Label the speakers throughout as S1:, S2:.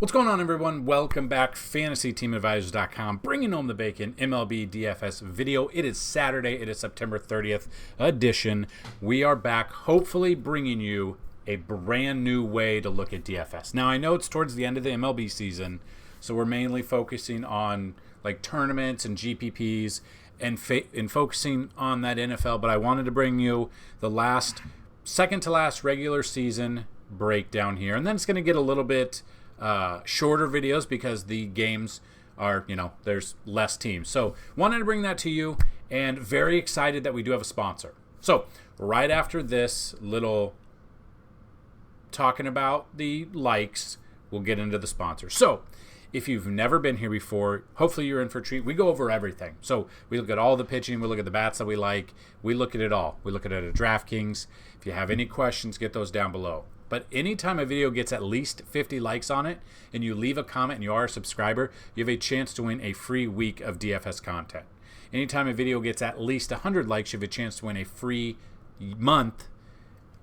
S1: What's going on, everyone? Welcome back. FantasyTeamAdvisors.com, bringing home the bacon. MLB DFS video. It is Saturday. It is September 30th edition. We are back, hopefully bringing you a brand new way to look at DFS. Now, I know it's towards the end of the MLB season, so we're mainly focusing on like tournaments and GPPs and focusing on that NFL. But I wanted to bring you the second to last regular season breakdown here, and then it's going to get a little bit shorter videos because the games are, there's less teams. So wanted to bring that to you, and very excited that we do have a sponsor. So right after this little talking about the likes, we'll get into the sponsor. So if you've never been here before, hopefully you're in for a treat. We go over everything. So we look at all the pitching. We look at the bats that we like. We look at it all. We look at it at DraftKings. If you have any questions, get those down below. But anytime a video gets at least 50 likes on it and you leave a comment and you are a subscriber, you have a chance to win a free week of DFS content. Anytime a video gets at least 100 likes, you have a chance to win a free month.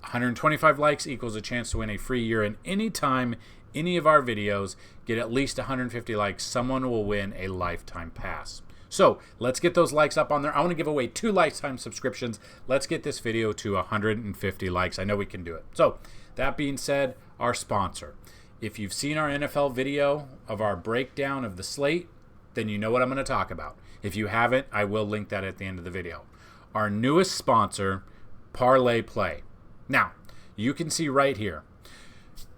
S1: 125 likes equals a chance to win a free year. And anytime any of our videos get at least 150 likes, someone will win a lifetime pass. So let's get those likes up on there. I want to give away 2 lifetime subscriptions. Let's get this video to 150 likes. I know we can do it. So that being said, our sponsor. If you've seen our NFL video of our breakdown of the slate, then you know what I'm going to talk about. If you haven't, I will link that at the end of the video. Our newest sponsor, Parlay Play. Now, you can see right here,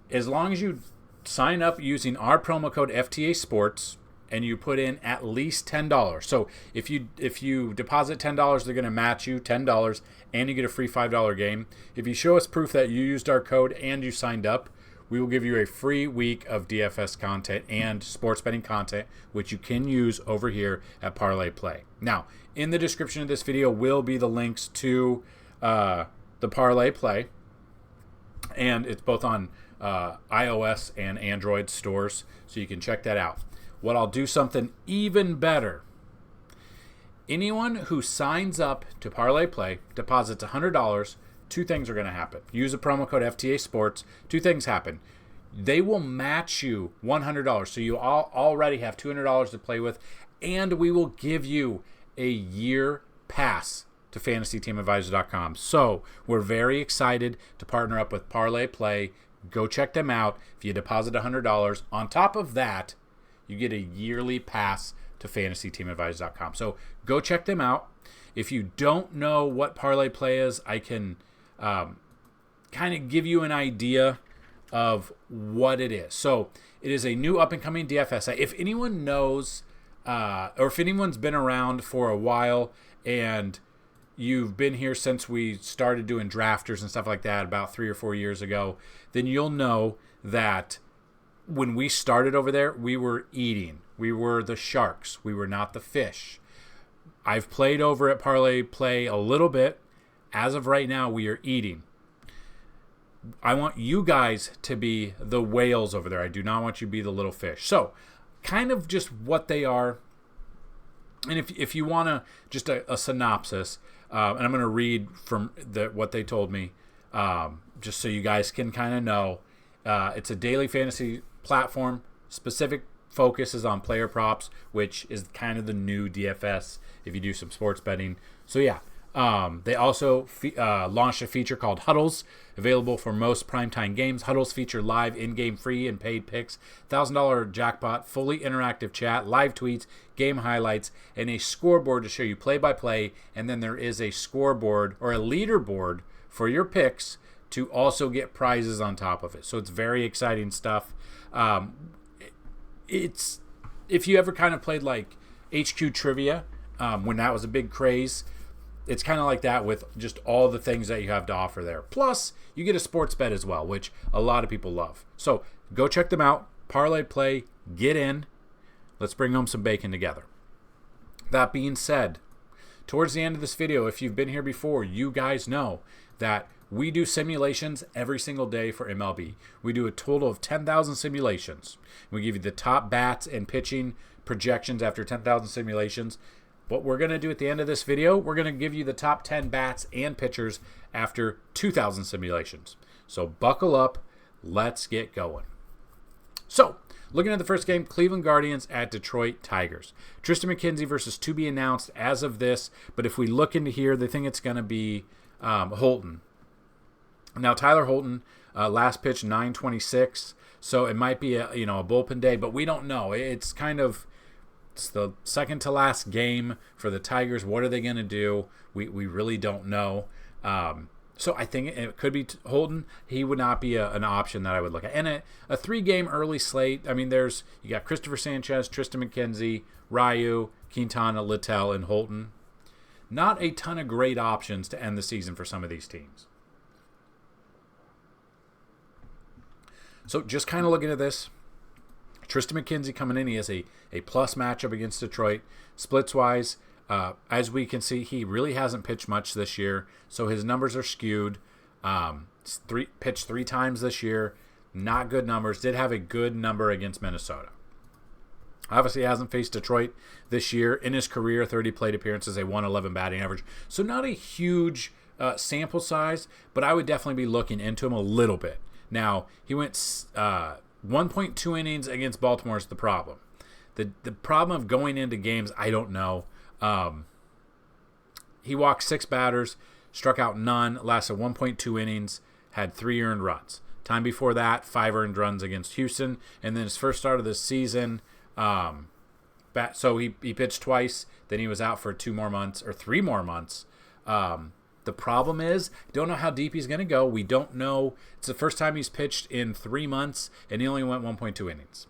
S1: as long as you sign up using our promo code FTAsports and you put in at least $10. So if you deposit $10, they're going to match you $10 and you get a free $5 game. If you show us proof that you used our code and you signed up, we will give you a free week of DFS content and sports betting content, which you can use over here at Parlay Play. Now, in the description of this video will be the links to the Parlay Play, and it's both on iOS and Android stores, so you can check that out. What I'll do something even better. Anyone who signs up to Parlay Play, deposits $100, 2 things are going to happen. Use the promo code FTAsports. 2 things happen. They will match you $100, so you already have $200 to play with, and we will give you a year pass to FantasyTeamAdvisors.com. So we're very excited to partner up with Parlay Play. Go check them out. If you deposit $100, on top of that, you get a yearly pass to FantasyTeamAdvisors.com. So go check them out. If you don't know what Parlay Play is, I can kind of give you an idea of what it is. So it is a new up-and-coming DFS site. If anyone knows, or if anyone's been around for a while and you've been here since we started doing drafters and stuff like that about 3 or 4 years ago, then you'll know that when we started over there, we were eating. We were the sharks. We were not the fish. I've played over at Parlay Play a little bit. As of right now, we are eating. I want you guys to be the whales over there. I do not want you to be the little fish. So, kind of just what they are. And if you want to, just a synopsis, and I'm going to read from what they told me, just so you guys can kind of know. It's a daily fantasy platform. Specific focus is on player props, which is kind of the new DFS if you do some sports betting. So yeah, they also launched a feature called Huddles, available for most primetime games. Huddles feature live in-game free and paid picks, $1,000 jackpot, fully interactive chat, live tweets, game highlights, and a scoreboard to show you play-by-play. And then there is a scoreboard or a leaderboard for your picks to also get prizes on top of it. So it's very exciting stuff. It's if you ever kind of played like HQ Trivia, when that was a big craze, it's kind of like that with just all the things that you have to offer there. Plus, you get a sports bet as well, which a lot of people love. So go check them out. Parlay Play, get in. Let's bring home some bacon together. That being said, towards the end of this video, if you've been here before, you guys know that we do simulations every single day for MLB. We do a total of 10,000 simulations. We give you the top bats and pitching projections after 10,000 simulations. What we're going to do at the end of this video, we're going to give you the top 10 bats and pitchers after 2,000 simulations. So buckle up. Let's get going. So looking at the first game, Cleveland Guardians at Detroit Tigers. Tristan McKenzie versus to be announced as of this, but if we look into here, they think it's going to be Holton. Now, Tyler Holton, last pitch 9:26, so it might be a bullpen day, but we don't know. It's the second to last game for the Tigers. What are they going to do? We really don't know. So I think it could be Holton. He would not be an option that I would look at. And a 3-game early slate. I mean, you got Christopher Sanchez, Tristan McKenzie, Ryu, Quintana, Littell, and Holton. Not a ton of great options to end the season for some of these teams. So just kind of looking at this, Tristan McKenzie coming in, he has a plus matchup against Detroit. Splits-wise, as we can see, he really hasn't pitched much this year, so his numbers are skewed. Pitched 3 times this year, not good numbers. Did have a good number against Minnesota. Obviously, he hasn't faced Detroit this year. In his career, 30 plate appearances, a 111 batting average. So not a huge sample size, but I would definitely be looking into him a little bit. Now, he went 1.2 innings against Baltimore is the problem. The problem of going into games, I don't know. He walked 6 batters, struck out none, lasted 1.2 innings, had 3 earned runs. Time before that, 5 earned runs against Houston, and then his first start of the season, so he pitched twice, then he was out for 3 more months. The problem is, don't know how deep he's going to go. We don't know. It's the first time he's pitched in 3 months, and he only went 1.2 innings.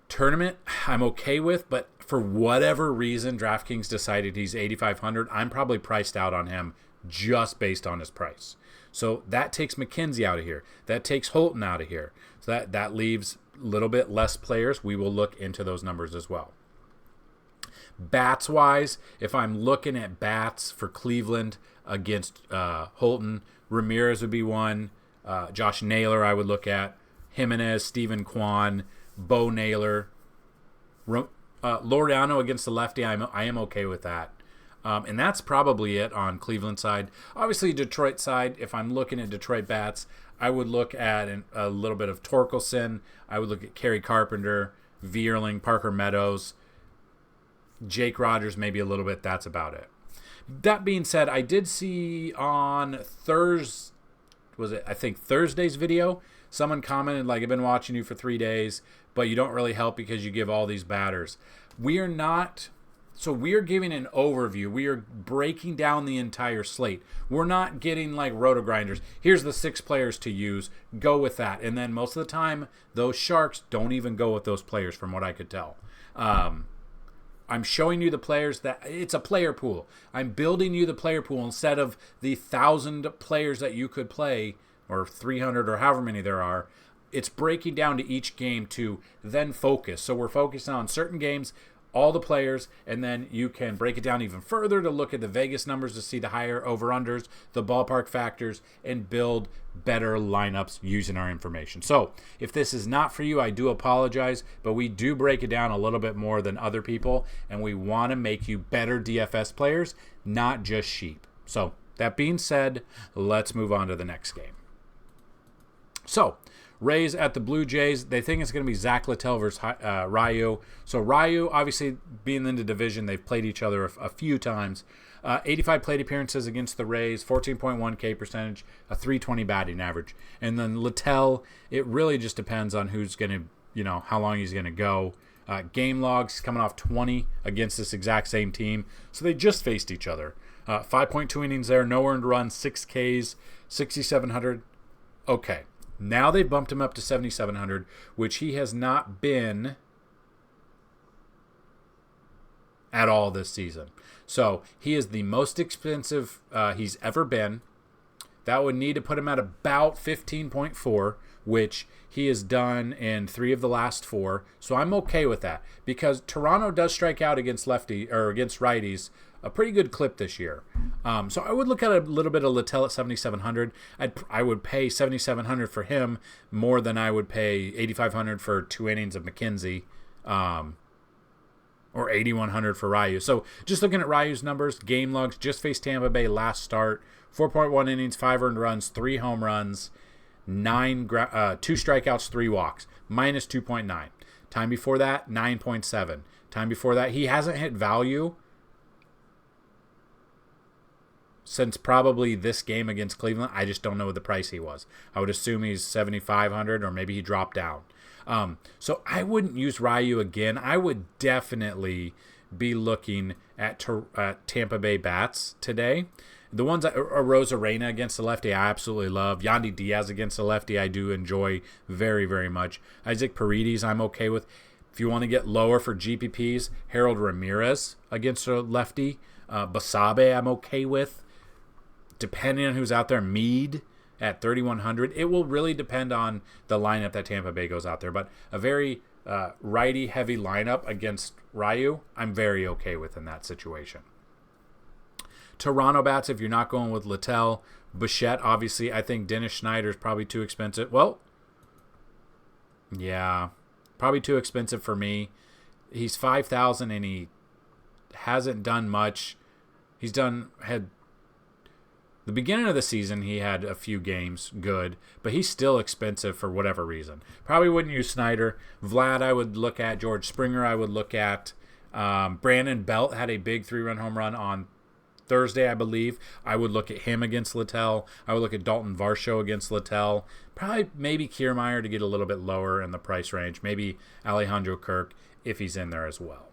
S1: Tournament, I'm okay with, but for whatever reason, DraftKings decided he's 8,500. I'm probably priced out on him just based on his price. So that takes McKenzie out of here. That takes Holton out of here. So that leaves a little bit less players. We will look into those numbers as well. Bats-wise, if I'm looking at bats for Cleveland against Holton, Ramirez would be one. Josh Naylor I would look at. Jimenez, Steven Kwan, Bo Naylor. Laureano against the lefty, I am okay with that. And that's probably it on Cleveland side. Obviously, Detroit side, if I'm looking at Detroit bats, I would look at a little bit of Torkelson. I would look at Kerry Carpenter, Vierling, Parker Meadows, Jake Rogers, maybe a little bit. That's about it. That being said, I did see on Thursday's video, someone commented, like, I've been watching you for 3 days, but you don't really help because you give all these batters. We are giving an overview. We are breaking down the entire slate. We're not getting like roto-grinders. Here's the 6 players to use. Go with that. And then most of the time, those sharks don't even go with those players from what I could tell. I'm showing you the players that it's a player pool. I'm building you the player pool instead of the 1,000 players that you could play, or 300 or however many there are. It's breaking down to each game to then focus. So we're focusing on certain games, all the players, and then you can break it down even further to look at the Vegas numbers to see the higher over-unders, the ballpark factors, and build better lineups using our information. So if this is not for you, I do apologize, but we do break it down a little bit more than other people, and we want to make you better DFS players, not just sheep. So that being said, let's move on to the next game. So Rays at the Blue Jays. They think it's going to be Zach Littell versus Ryu. So Ryu, obviously being in the division, they've played each other a few times. 85 plate appearances against the Rays, 14.1 K percentage, a 320 batting average. And then Littell, it really just depends on who's going to, how long he's going to go. Game logs coming off 20 against this exact same team. So they just faced each other. 5.2 innings there, no earned runs, 6 Ks, 6,700. Okay. Now they bumped him up to 7,700, which he has not been at all this season. So he is the most expensive he's ever been. That would need to put him at about 15.4, which he has done in 3 of the last 4. So I'm okay with that because Toronto does strike out against righties a pretty good clip this year. So I would look at a little bit of Littell at 7,700. I would pay 7,700 for him more than I would pay 8,500 for 2 innings of McKenzie, or 8,100 for Ryu. So just looking at Ryu's numbers, game logs, just faced Tampa Bay last start, 4.1 innings, 5 earned runs, 3 home runs. 2 strikeouts, 3 walks, minus 2.9. Time before that, 9.7. Time before that, he hasn't hit value since probably this game against Cleveland. I just don't know what the price he was. I would assume he's 7,500, or maybe he dropped down. So I wouldn't use Ryu again. I would definitely be looking at Tampa Bay bats today. The ones that Arozarena against the lefty, I absolutely love. Yandy Diaz against the lefty, I do enjoy very, very much. Isaac Paredes, I'm okay with. If you want to get lower for GPPs, Harold Ramirez against a lefty. Basabe, I'm okay with. Depending on who's out there, Meade at 3,100. It will really depend on the lineup that Tampa Bay goes out there. But a very righty-heavy lineup against Ryu, I'm very okay with in that situation. Toronto bats, if you're not going with Littell, Bichette, obviously, I think Dennis Schneider is probably too expensive. Well, yeah, probably too expensive for me. He's 5,000 and he hasn't done much. Had the beginning of the season, he had a few games good, but he's still expensive for whatever reason. Probably wouldn't use Snyder. Vlad, I would look at. George Springer, I would look at. Brandon Belt had a big 3-run home run on Thursday, I believe. I would look at him against Littell. I would look at Dalton Varsho against Littell. Probably maybe Kiermaier to get a little bit lower in the price range. Maybe Alejandro Kirk if he's in there as well.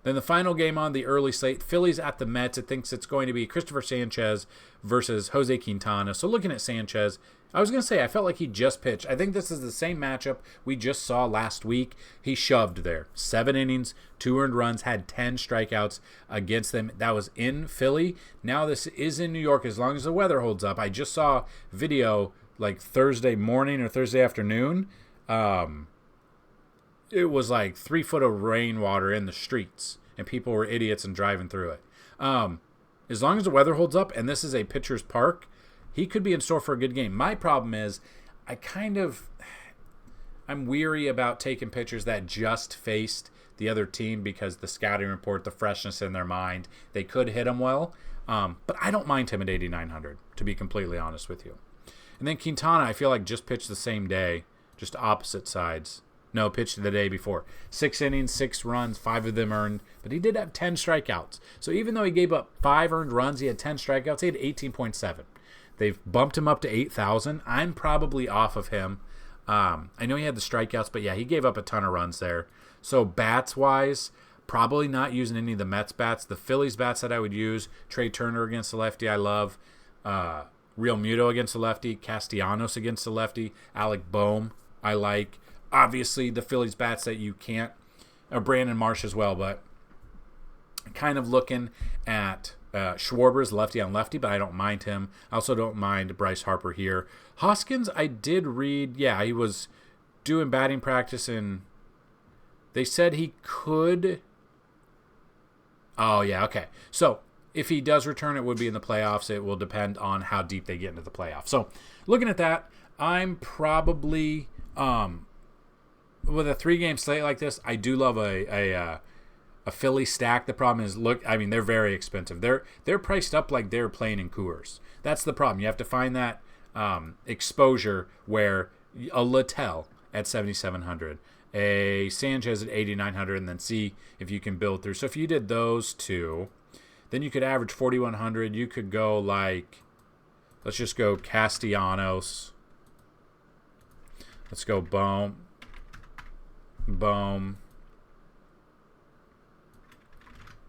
S1: Then the final game on the early slate, Phillies at the Mets. It thinks it's going to be Christopher Sanchez versus Jose Quintana. So looking at Sanchez, I was going to say, I felt like he just pitched. I think this is the same matchup we just saw last week. He shoved there. 7 innings, 2 earned runs, had 10 strikeouts against them. That was in Philly. Now this is in New York as long as the weather holds up. I just saw video like Thursday morning or Thursday afternoon. It was like 3 foot of rainwater in the streets, and people were idiots and driving through it. As long as the weather holds up, and this is a pitcher's park, he could be in store for a good game. My problem is I'm weary about taking pitchers that just faced the other team because the scouting report, the freshness in their mind, they could hit them well. But I don't mind him at 8,900, to be completely honest with you. And then Quintana, I feel like just pitched the same day, just opposite sides. No, pitched the day before. 6 innings, 6 runs, 5 of them earned. But he did have 10 strikeouts. So even though he gave up 5 earned runs, he had 10 strikeouts. He had 18.7. They've bumped him up to 8,000. I'm probably off of him. I know he had the strikeouts, but yeah, he gave up a ton of runs there. So bats-wise, probably not using any of the Mets bats. The Phillies bats that I would use, Trey Turner against the lefty, I love. Real Muto against the lefty. Castellanos against the lefty. Alec Boehm, I like. Obviously, the Phillies bats that you can't, or Brandon Marsh as well, but kind of looking at Schwarber's lefty on lefty, but I don't mind him. I also don't mind Bryce Harper here. Hoskins, I did read, yeah, he was doing batting practice, and they said he could. Oh, yeah, okay. So if he does return, it would be in the playoffs. It will depend on how deep they get into the playoffs. So looking at that, I'm probably with a 3-game slate like this, I do love a Philly stack. The problem is, they're very expensive. They're priced up like they're playing in Coors. That's the problem. You have to find that exposure where a Littell at 7,700, a Sanchez at 8,900, and then see if you can build through. So if you did those two, then you could average 4,100. You could go like, let's just go Castellanos. Let's go Boehm.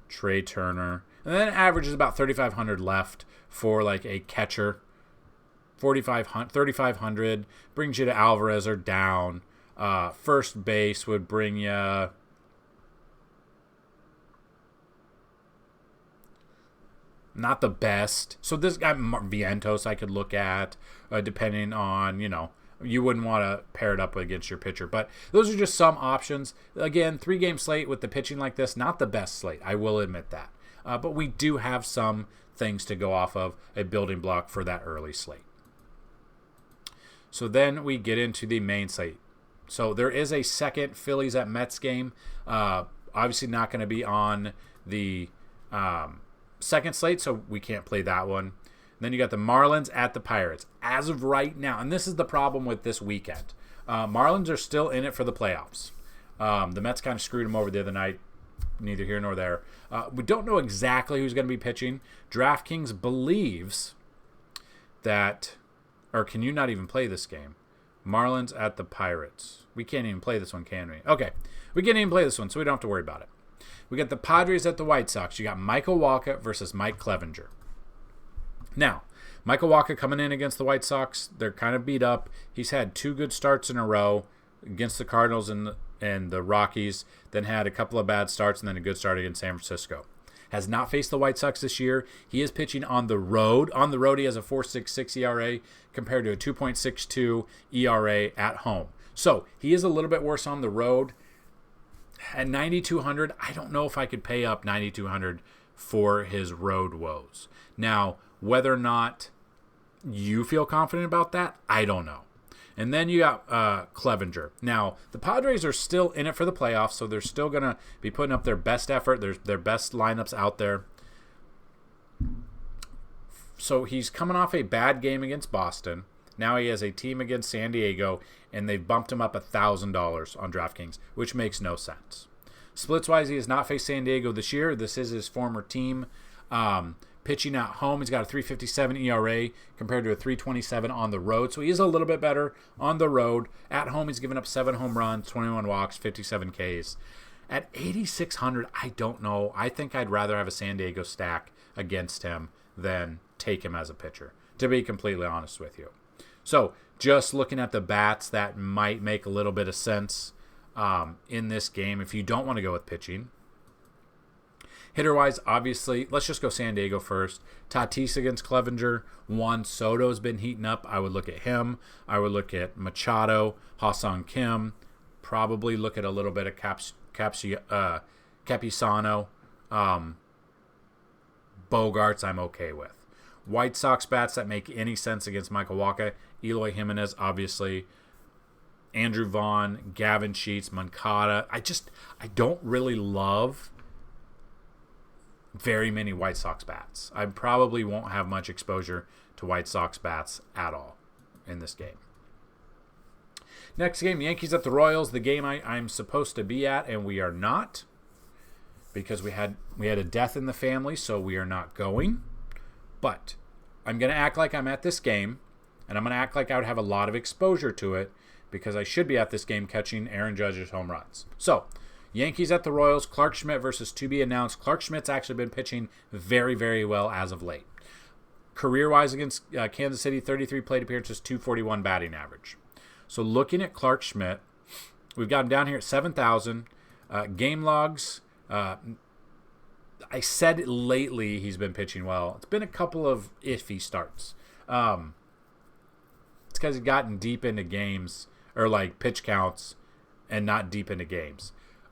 S1: Trey Turner. And then average is about 3,500 left for like a catcher. 3,500 brings you to Alvarez or down. First base would bring you not the best. So this guy Vientos I could look at, depending on, you wouldn't want to pair it up against your pitcher. But those are just some options. Again, 3-game slate with the pitching like this, not the best slate. I will admit that. But we do have some things to go off of, a building block for that early slate. So then we get into the main slate. So there is a second Phillies at Mets game. Obviously not going to be on the second slate, so we can't play that one. Then you got the Marlins at the Pirates. As of right now, and this is the problem with this weekend, Marlins are still in it for the playoffs. The Mets kind of screwed them over the other night. Neither here nor there. We don't know exactly who's going to be pitching. DraftKings believes that, or can you not even play this game? Marlins at the Pirates. We can't even play this one, can we? Okay, we can't even play this one, so we don't have to worry about it. We got the Padres at the White Sox. You got Michael Wacha versus Mike Clevenger. Now, Michael Wacha coming in against the White Sox. They're kind of beat up. He's had 2 good starts in a row against the Cardinals and the Rockies, then had a couple of bad starts and then a good start against San Francisco. Has not faced the White Sox this year. He is pitching on the road. On the road, he has a 4.66 ERA compared to a 2.62 ERA at home. So he is a little bit worse on the road. At 9,200, I don't know if I could pay up 9,200 for his road woes. Now, whether or not you feel confident about that, I don't know. And then you got Clevenger. Now, the Padres are still in it for the playoffs, so they're still going to be putting up their best effort, their best lineups out there. So he's coming off a bad game against Boston. Now he has a team against San Diego, and they've bumped him up $1,000 on DraftKings, which makes no sense. Splits-wise, he has not faced San Diego this year. This is his former team. Pitching at home, he's got a 3.57 ERA compared to a 3.27 on the road. So he is a little bit better on the road. At home, he's given up 7 home runs, 21 walks, 57 Ks. At 8,600, I don't know. I think I'd rather have a San Diego stack against him than take him as a pitcher, to be completely honest with you. So just looking at the bats, that might make a little bit of sense in this game if you don't want to go with pitching. Hitter-wise, obviously, let's just go San Diego first. Tatis against Clevenger. Juan Soto's been heating up. I would look at him. I would look at Machado, Ha-Seong Kim. Probably look at a little bit of Capisano. Bogarts I'm okay with. White Sox bats that make any sense against Michael Wacha. Eloy Jimenez, obviously. Andrew Vaughn, Gavin Sheets, Moncada. I don't really love very many White Sox bats. I probably won't have much exposure to White Sox bats at all in this game. Next game, Yankees at the Royals, the game I'm supposed to be at, and we are not because we had a death in the family, so we are not going. But I'm going to act like I'm at this game, and I'm going to act like I would have a lot of exposure to it because I should be at this game catching Aaron Judge's home runs. So, Yankees at the Royals, Clark Schmidt versus to be announced. Clark Schmidt's actually been pitching very, very well as of late. Career-wise against Kansas City, 33 plate appearances, 241 batting average. So looking at Clark Schmidt, we've got him down here at 7,000. Game logs, I said lately he's been pitching well. It's been a couple of iffy starts. It's because he's gotten deep into games, or like pitch counts, and not deep into games.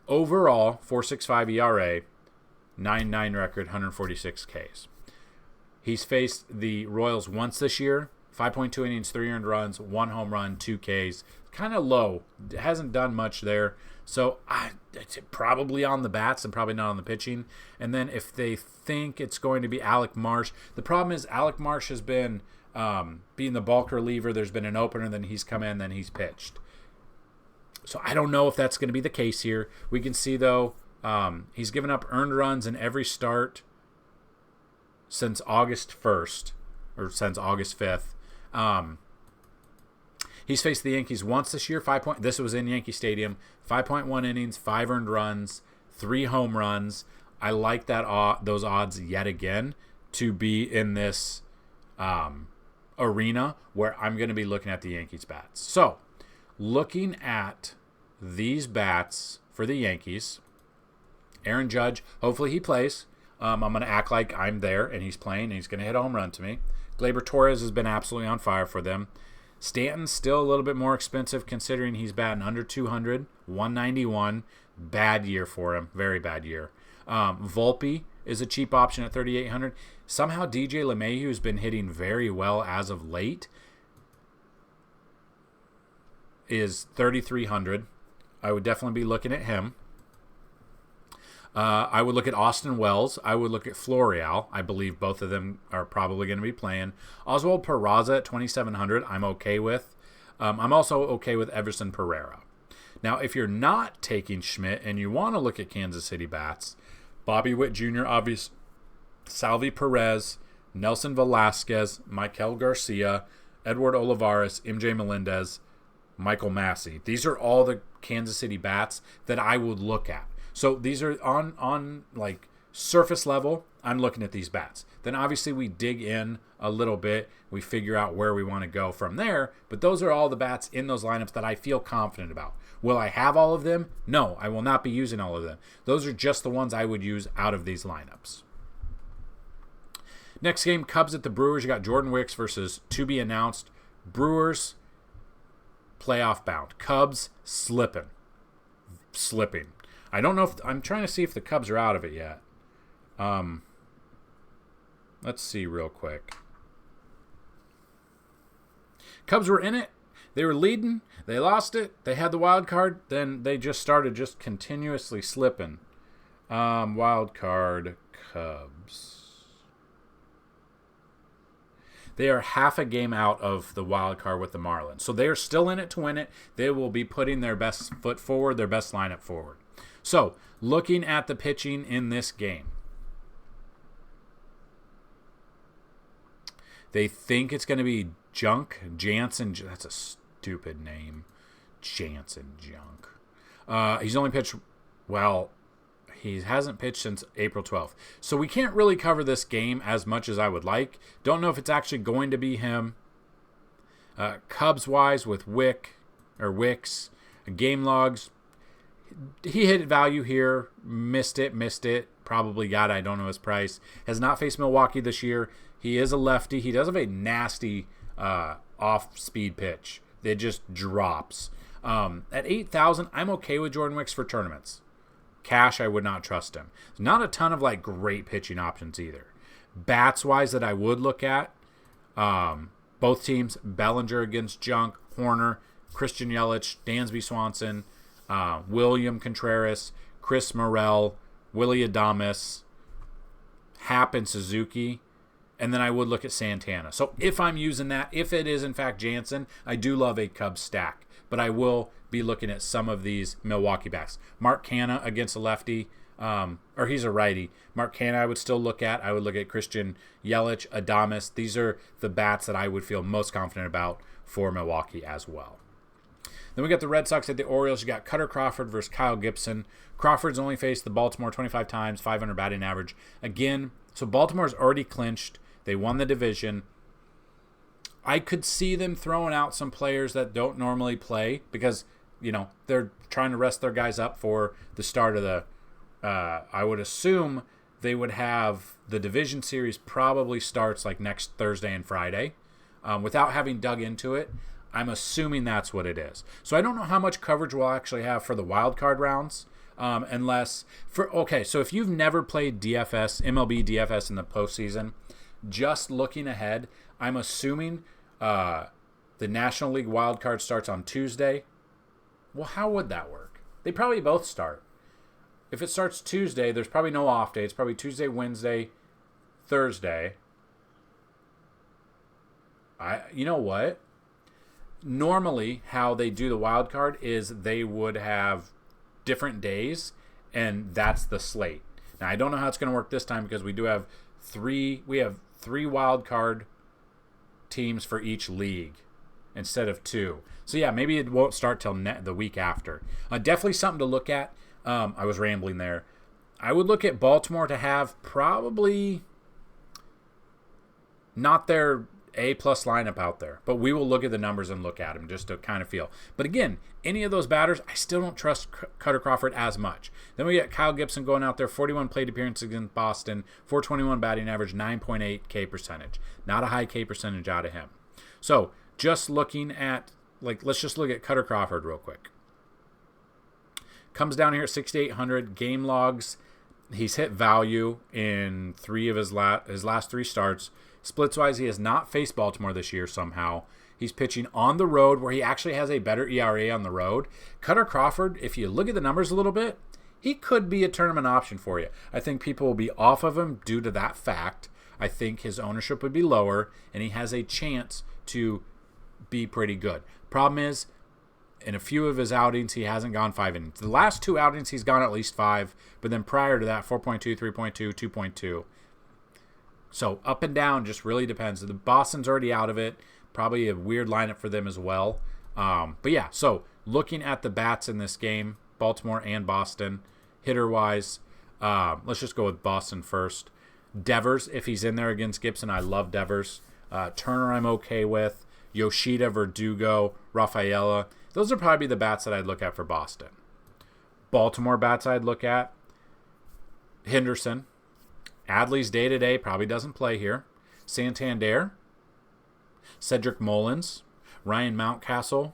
S1: Overall, 4.65 ERA, 9.9 record, 146 Ks. He's faced the Royals once this year, 5.2 innings, 3 earned runs, 1 home run, 2 Ks. Kind of low. Hasn't done much there. So it's probably on the bats and probably not on the pitching. And then if they think it's going to be Alec Marsh, the problem is Alec Marsh has been being the bulk reliever. There's been an opener, then he's come in, then he's pitched. So I don't know if that's going to be the case here. We can see, though, he's given up earned runs in every start since August 1st, or since August 5th. He's faced the Yankees once this year. This was in Yankee Stadium. 5.1 innings, 5 earned runs, 3 home runs. I like those odds yet again to be in this arena where I'm going to be looking at the Yankees bats. So, looking at these bats for the Yankees, Aaron Judge, hopefully he plays. I'm going to act like I'm there and he's playing and he's going to hit a home run to me. Gleyber Torres has been absolutely on fire for them. Stanton's still a little bit more expensive considering he's batting under 200, 191. Bad year for him, very bad year. Volpe is a cheap option at 3,800. Somehow DJ LeMahieu has been hitting very well as of late. Is 3,300. I would definitely be looking at him. I would look at Austin Wells. I would look at Florial. I believe both of them are probably going to be playing. Oswald Peraza at 2,700, I'm okay with. I'm also okay with Everson Pereira. Now, if you're not taking Schmidt and you want to look at Kansas City bats, Bobby Witt Jr., obvious, Salvi Perez, Nelson Velasquez, Michael Garcia, Edward Olivares, MJ Melendez, Michael Massey. These are all the Kansas City bats that I would look at. So these are on like surface level, I'm looking at these bats. Then obviously we dig in a little bit. We figure out where we want to go from there. But those are all the bats in those lineups that I feel confident about. Will I have all of them? No, I will not be using all of them. Those are just the ones I would use out of these lineups. Next game, Cubs at the Brewers. You got Jordan Wicks versus to be announced. Brewers playoff bound. Cubs slipping. I don't know if I'm trying to see if the Cubs are out of it yet. Let's see real quick. Cubs were in it. They were leading. They lost it. They had the wild card. Then they just started just continuously slipping. Wild card Cubs. They are half a game out of the wild card with the Marlins. So they are still in it to win it. They will be putting their best foot forward, their best lineup forward. So, looking at the pitching in this game, they think it's going to be Jansen. That's a stupid name. Jansen Junk. He's only pitched, he hasn't pitched since April 12th. So we can't really cover this game as much as I would like. Don't know if it's actually going to be him. Cubs-wise with Wicks, game logs, he hit value here, missed it, probably got it, I don't know his price. Has not faced Milwaukee this year. He is a lefty. He does have a nasty off-speed pitch. It just drops. At 8,000, I'm okay with Jordan Wicks for tournaments. Cash, I would not trust him. There's not a ton of like great pitching options either. Bats-wise that I would look at, both teams, Bellinger against Junk, Horner, Christian Yelich, Dansby Swanson, William Contreras, Chris Morel, Willie Adames, Happ and Suzuki, and then I would look at Santana. So if I'm using that, if it is in fact Jansen, I do love a Cubs stack, but I will be looking at some of these Milwaukee backs. Mark Canha against a lefty, or he's a righty. Mark Canha I would still look at. I would look at Christian Yelich, Adames. These are the bats that I would feel most confident about for Milwaukee as well. Then we got the Red Sox at the Orioles. You got Cutter Crawford versus Kyle Gibson. Crawford's only faced the Baltimore 25 times, 500 batting average. Again, so Baltimore's already clinched. They won the division. I could see them throwing out some players that don't normally play because, they're trying to rest their guys up for the start of the, I would assume they would have the division series probably starts like next Thursday and Friday. Without having dug into it, I'm assuming that's what it is. So I don't know how much coverage we'll actually have for the wild card rounds, so if you've never played MLB DFS in the postseason, just looking ahead, I'm assuming the National League wild card starts on Tuesday. Well, how would that work? They probably both start. If it starts Tuesday, there's probably no off day. It's probably Tuesday, Wednesday, Thursday. You know what? Normally, how they do the wild card is they would have different days, and that's the slate. Now, I don't know how it's going to work this time because we have three wild card teams for each league instead of two. So, yeah, maybe it won't start till the week after. Definitely something to look at. I was rambling there. I would look at Baltimore to have probably not their A-plus lineup out there. But we will look at the numbers and look at them just to kind of feel. But again, any of those batters, I still don't trust Cutter Crawford as much. Then we get Kyle Gibson going out there, 41 plate appearances against Boston, 421 batting average, 9.8 K percentage. Not a high K percentage out of him. So just looking at, let's just look at Cutter Crawford real quick. Comes down here at 6,800 game logs. He's hit value in three of his last three starts. Splits-wise, he has not faced Baltimore this year somehow. He's pitching on the road where he actually has a better ERA on the road. Cutter Crawford, if you look at the numbers a little bit, he could be a tournament option for you. I think people will be off of him due to that fact. I think his ownership would be lower, and he has a chance to be pretty good. Problem is, in a few of his outings, he hasn't gone 5 innings. The last 2 outings, he's gone at least 5, but then prior to that, 4.2, 3.2, 2.2. So up and down just really depends. The Boston's already out of it. Probably a weird lineup for them as well. But yeah, so looking at the bats in this game, Baltimore and Boston, hitter-wise, let's just go with Boston first. Devers, if he's in there against Gibson, I love Devers. Turner, I'm okay with. Yoshida, Verdugo, Rafaela. Those are probably the bats that I'd look at for Boston. Baltimore bats I'd look at. Henderson. Adley's day-to-day probably doesn't play here. Santander. Cedric Mullins. Ryan Mountcastle.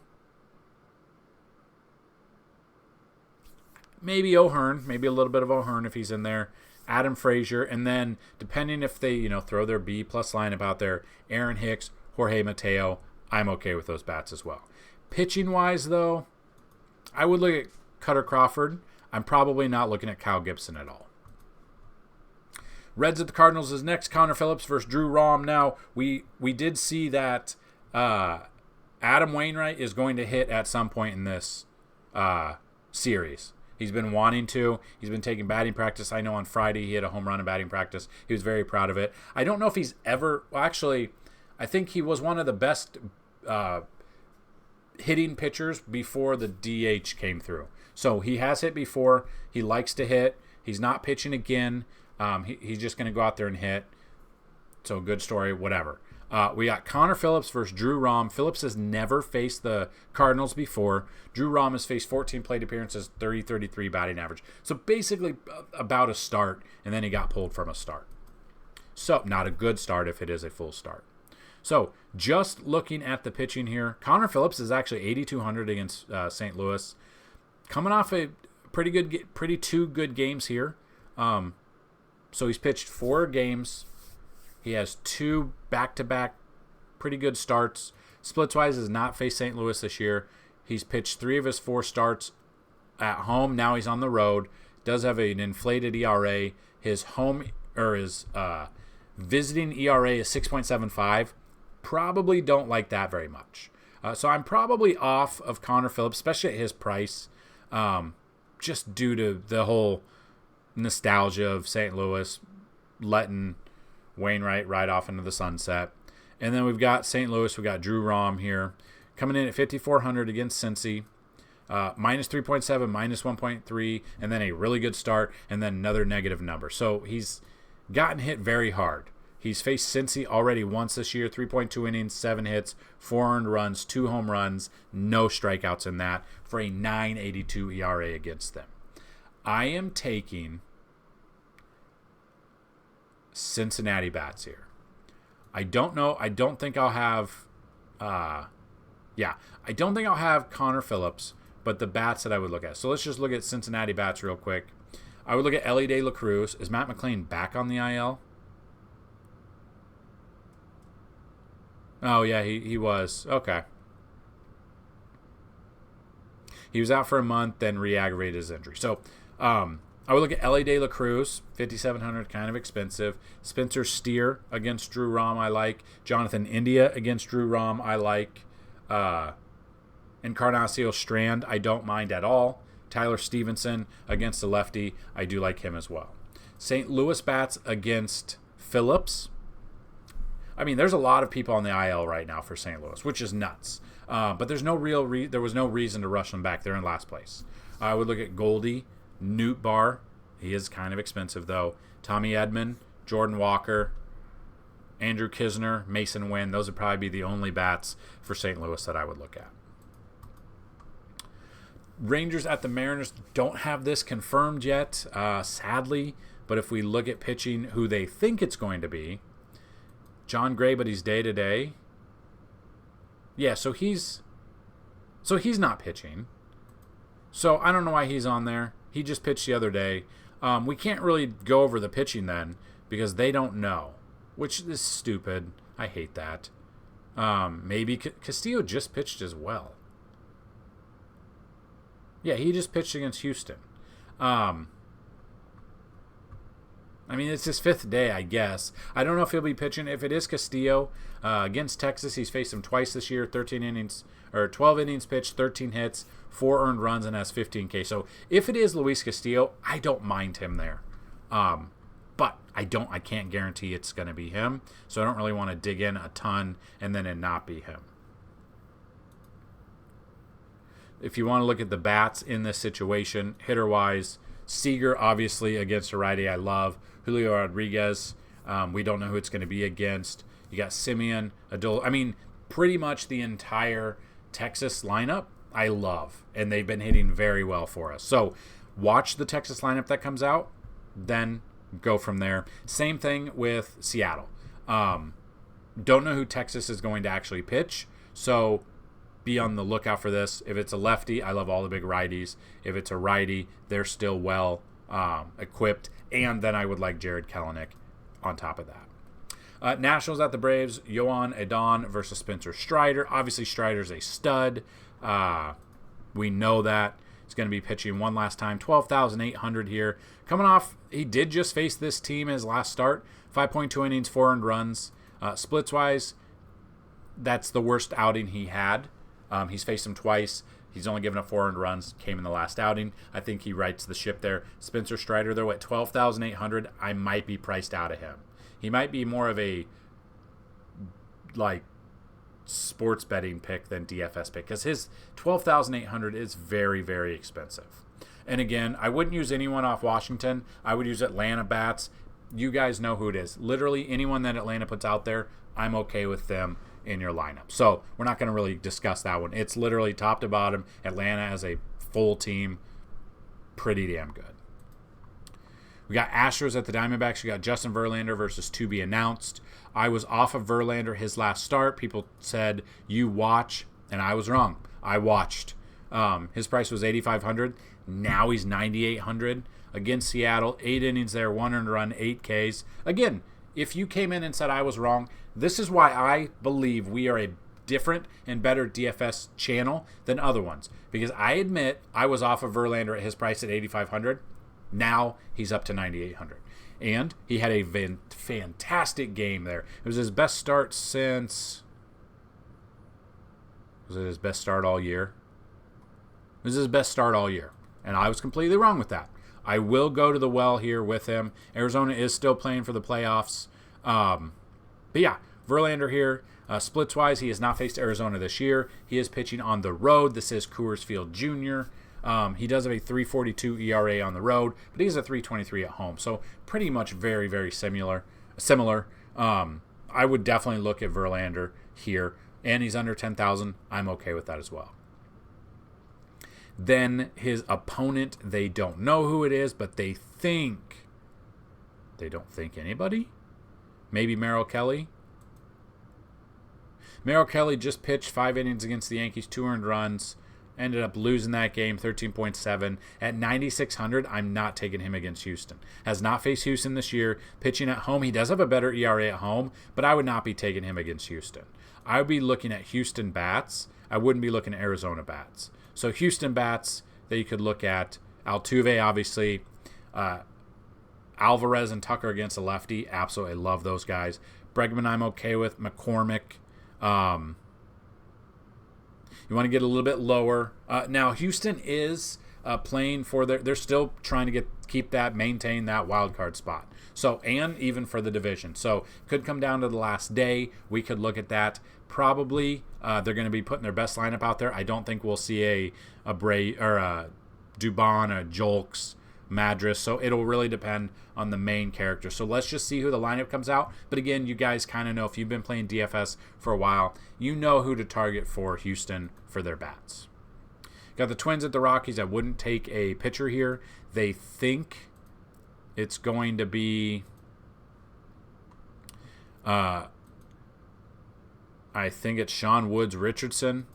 S1: Maybe O'Hearn. Maybe a little bit of O'Hearn if he's in there. Adam Frazier. And then, depending if they throw their B-plus lineup out there, Aaron Hicks, Jorge Mateo. I'm okay with those bats as well. Pitching-wise, though, I would look at Cutter Crawford. I'm probably not looking at Kyle Gibson at all. Reds at the Cardinals is next. Connor Phillips versus Drew Rom. Now, we did see that Adam Wainwright is going to hit at some point in this series. He's been wanting to. He's been taking batting practice. I know on Friday he hit a home run in batting practice. He was very proud of it. I don't know if he's ever... Well, actually, I think he was one of the best hitting pitchers before the DH came through. So he has hit before. He likes to hit. He's not pitching again. He's just going to go out there and hit. So good story, whatever. We got Connor Phillips versus Drew Rom. Phillips has never faced the Cardinals before. Drew Rom has faced 14 plate appearances, 30-33 batting average. So basically about a start, and then he got pulled from a start. So not a good start if it is a full start. So just looking at the pitching here, Connor Phillips is actually 8,200 against St. Louis. Coming off a pretty two good games here. So he's pitched 4 games. He has 2 back-to-back pretty good starts. Splits-wise has not faced St. Louis this year. He's pitched 3 of his 4 starts at home. Now he's on the road. Does have an inflated ERA. His visiting ERA is 6.75. Probably don't like that very much. So I'm probably off of Connor Phillips, especially at his price, just due to the whole nostalgia of St. Louis letting Wainwright ride off into the sunset. And then we've got St. Louis. We've got Drew Rom here coming in at 5,400 against Cincy. Minus 3.7, minus 1.3, and then a really good start, and then another negative number. So he's gotten hit very hard. He's faced Cincy already once this year, 3.2 innings, 7 hits, 4 earned runs, 2 home runs, no strikeouts in that for a 9.82 ERA against them. I am taking Cincinnati bats here. I don't know. I don't think I'll have I don't think I'll have Connor Phillips, but the bats that I would look at. So let's just look at Cincinnati bats real quick. I would look at Elly De La Cruz. Is Matt McLain back on the IL? Oh, yeah, he was. Okay. He was out for a month, then re-aggravated his injury. So, I would look at Elly De La Cruz, 5,700, kind of expensive. Spencer Steer against Drew Rom, I like. Jonathan India against Drew Rom, I like. Encarnacio Strand, I don't mind at all. Tyler Stevenson against the lefty, I do like him as well. St. Louis bats against Phillips. I mean, there's a lot of people on the IL right now for St. Louis, which is nuts. But there's no there was no reason to rush them back. They're in last place. I would look at Goldie, Newt Barr. He is kind of expensive, though. Tommy Edman, Jordan Walker, Andrew Kisner, Mason Wynn. Those would probably be the only bats for St. Louis that I would look at. Rangers at the Mariners don't have this confirmed yet, sadly. But if we look at pitching who they think it's going to be, John Gray, but he's day-to-day. Yeah, so he's not pitching. So I don't know why he's on there. He just pitched the other day. We can't really go over the pitching then because they don't know, which is stupid. I hate that. Maybe Castillo just pitched as well. Yeah, he just pitched against Houston. I mean, it's his 5th day, I guess. I don't know if he'll be pitching. If it is Castillo against Texas, he's faced him twice this year. 12 innings pitched, 13 hits, 4 earned runs, and has 15K. So if it is Luis Castillo, I don't mind him there. But I can't guarantee it's going to be him. So I don't really want to dig in a ton and then it not be him. If you want to look at the bats in this situation, hitter-wise, Seager, obviously, against a righty I love. Julio Rodriguez, we don't know who it's going to be against. You got Simeon, Adol. I mean, pretty much the entire Texas lineup I love, and they've been hitting very well for us. So watch the Texas lineup that comes out, then go from there. Same thing with Seattle. Don't know who Texas is going to actually pitch, so be on the lookout for this. If it's a lefty, I love all the big righties. If it's a righty, they're still well equipped. And then I would like Jared Kelenic on top of that. Nationals at the Braves, Yohan Adon versus Spencer Strider. Obviously, Strider's a stud. We know that. He's going to be pitching one last time. 12,800 here. Coming off, he did just face this team his last start. 5.2 innings, 4 earned runs. Splits-wise, that's the worst outing he had. He's faced him twice. He's only given up 4 earned runs. Came in the last outing. I think he rights the ship there. Spencer Strider, though, at 12,800, I might be priced out of him. He might be more of a sports betting pick than DFS pick because his 12,800 is very, very expensive. And again, I wouldn't use anyone off Washington. I would use Atlanta bats. You guys know who it is. Literally anyone that Atlanta puts out there, I'm okay with them in your lineup. So we're not going to really discuss that one. It's literally top to bottom. Atlanta as a full team, pretty damn good. We got Astros at the Diamondbacks. You got Justin Verlander versus to be announced. I was off of Verlander his last start. People said, you watch, and I was wrong. I watched. His price was $8,500. Now he's $9,800 against Seattle. 8 innings there, 1 earned run, 8 Ks. Again, if you came in and said I was wrong, this is why I believe we are a different and better DFS channel than other ones. Because I admit I was off of Verlander at his price at $8,500. Now he's up to $9,800. And he had a fantastic game there. It was his best start since... Was it his best start all year? It was his best start all year. And I was completely wrong with that. I will go to the well here with him. Arizona is still playing for the playoffs. But yeah, Verlander here. Splits-wise, he has not faced Arizona this year. He is pitching on the road. This is Coors Field Jr. He does have a 3.42 ERA on the road, but he has a 3.23 at home. So pretty much very, very similar. I would definitely look at Verlander here. And he's under 10,000. I'm okay with that as well. Then his opponent, they don't know who it is, but they don't think anybody? Maybe Merrill Kelly? Merrill Kelly just pitched 5 innings against the Yankees, 2 earned runs. Ended up losing that game, 13.7. At 9,600, I'm not taking him against Houston. Has not faced Houston this year. Pitching at home, he does have a better ERA at home, but I would not be taking him against Houston. I would be looking at Houston bats. I wouldn't be looking at Arizona bats. So Houston bats that you could look at. Altuve, obviously. Alvarez and Tucker against a lefty. Absolutely love those guys. Bregman, I'm okay with. McCormick. You want to get a little bit lower. Now, Houston is playing for they're still trying to maintain that wild card spot. So, and even for the division. So, could come down to the last day. We could look at that. Probably they're going to be putting their best lineup out there. I don't think we'll see a Bray or a Dubon, a Jolks, Madras. So, it'll really depend on the main character. So, let's just see who the lineup comes out. But again, you guys kind of know if you've been playing DFS for a while, you know who to target for Houston for their bats. Got the Twins at the Rockies. I wouldn't take a pitcher here. They think it's going to be I think it's Sean Woods Richardson.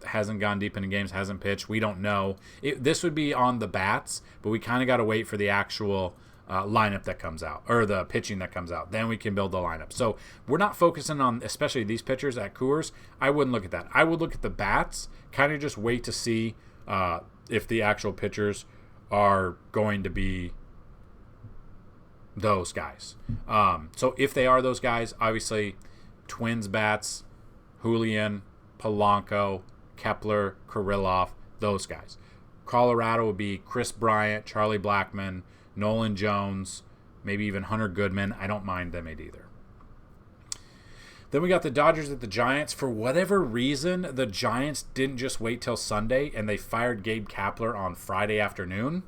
S1: Hasn't gone deep into games, hasn't pitched. We don't know. This would be on the bats, but we kind of got to wait for the actual lineup that comes out, or the pitching that comes out. Then we can build the lineup. So we're not focusing on, especially these pitchers at Coors. I wouldn't look at that. I would look at the bats, kind of just wait to see if the actual pitchers are going to be those guys. So if they are those guys, obviously Twins bats, Julian, Polanco, Kepler, Kirillov, those guys. Colorado would be Chris Bryant, Charlie Blackmon, Nolan Jones, maybe even Hunter Goodman. I don't mind them either. Then we got the Dodgers at the Giants. For whatever reason, the Giants didn't just wait till Sunday and they fired Gabe Kapler on Friday afternoon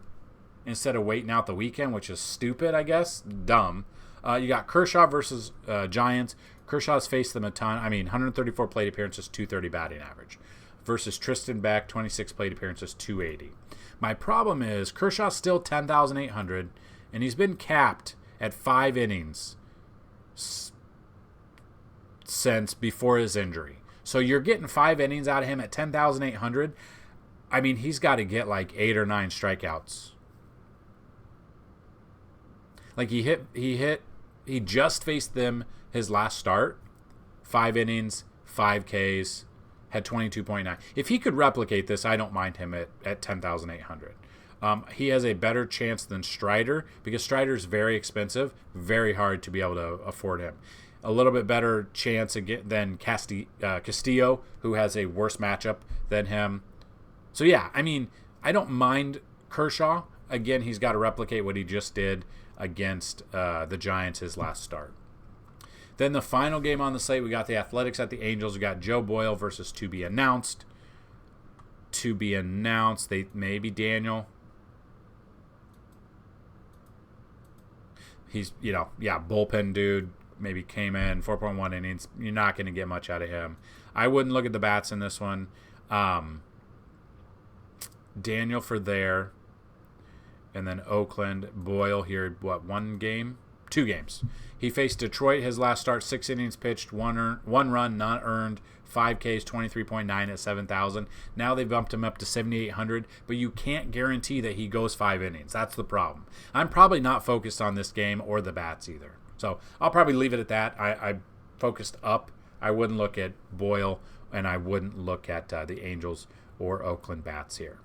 S1: instead of waiting out the weekend, which is stupid, I guess. Dumb. You got Kershaw versus Giants. Kershaw's faced them a ton. 134 plate appearances, 230 batting average. Versus Tristan Beck, 26 plate appearances, 280. My problem is Kershaw's still 10,800, and he's been capped at 5 innings since before his injury. So you're getting 5 innings out of him at 10,800. He's got to get like 8 or 9 strikeouts. Like he just faced them his last start. 5 innings, 5 Ks, had 22.9. If he could replicate this, I don't mind him at 10,800. He has a better chance than Strider because Strider's very expensive, very hard to be able to afford him. A little bit better chance than Castillo, who has a worse matchup than him. So yeah, I don't mind Kershaw. Again, he's got to replicate what he just did against the Giants his last start. Then the final game on the slate, we got the Athletics at the Angels. We got Joe Boyle versus to be announced. To be announced. They maybe Daniel. He's, bullpen dude. Maybe came in 4.1 innings. You're not going to get much out of him. I wouldn't look at the bats in this one. Daniel for there. And then Oakland, Boyle here, 1 game? 2 games. He faced Detroit his last start, 6 innings pitched, 1 run, not earned, 5 Ks, 23.9 at 7,000. Now they bumped him up to 7,800, but you can't guarantee that he goes 5 innings. That's the problem. I'm probably not focused on this game or the bats either. So I'll probably leave it at that. I focused up. I wouldn't look at Boyle, and I wouldn't look at the Angels or Oakland bats here.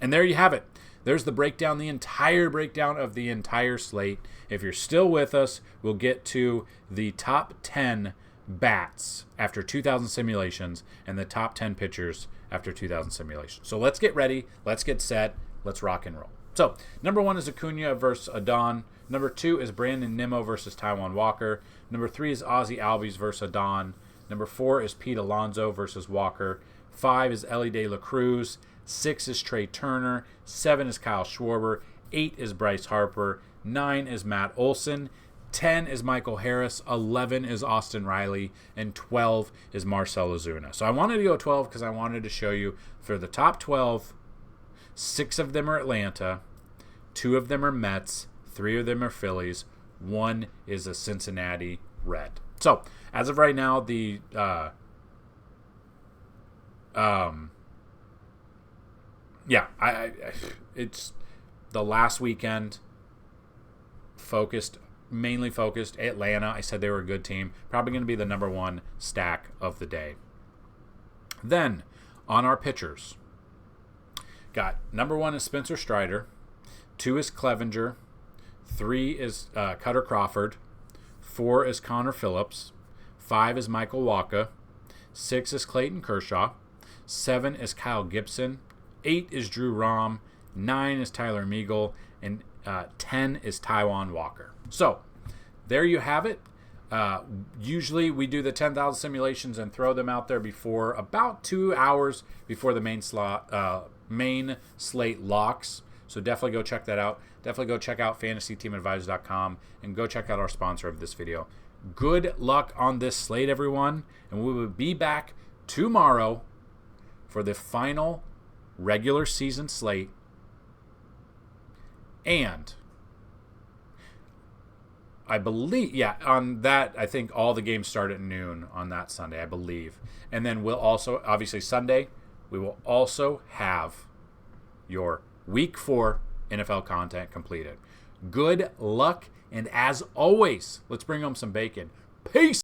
S1: And there you have it. There's the breakdown, the entire breakdown of the entire slate. If you're still with us, we'll get to the top 10 bats after 2,000 simulations and the top 10 pitchers after 2,000 simulations. So let's get ready. Let's get set. Let's rock and roll. So number 1 is Acuna versus Adon. Number 2 is Brandon Nimmo versus Taijuan Walker. Number 3 is Ozzie Albies versus Adon. Number 4 is Pete Alonso versus Walker. 5 is Ellie De La Cruz. 6 is Trey Turner. 7 is Kyle Schwarber. 8 is Bryce Harper. 9 is Matt Olson. 10 is Michael Harris. 11 is Austin Riley. And 12 is Marcell Ozuna. So I wanted to go 12 because I wanted to show you for the top 12, 6 of them are Atlanta, 2 of them are Mets, 3 of them are Phillies, 1 is a Cincinnati Red. So as of right now, it's the last weekend. Mainly focused Atlanta. I said they were a good team. Probably going to be the number 1 stack of the day. Then on our pitchers, got number 1 is Spencer Strider. 2 is Clevenger. 3 is Cutter Crawford. 4 is Connor Phillips. 5 is Michael Wacha. 6 is Clayton Kershaw. 7 is Kyle Gibson. 8 is Drew Rom. 9 is Tyler Meagle. And 10 is Taijuan Walker. So there you have it. Usually we do the 10,000 simulations and throw them out there before about 2 hours before the main slate locks. So definitely go check that out. Definitely go check out FantasyTeamAdvisors.com and go check out our sponsor of this video. Good luck on this slate, everyone. And we will be back tomorrow for the final regular season slate. And I believe, on that, I think all the games start at noon on that Sunday, I believe. And then we'll also, obviously Sunday, we will also have your Week 4 NFL content completed. Good luck, and as always, let's bring home some bacon. Peace!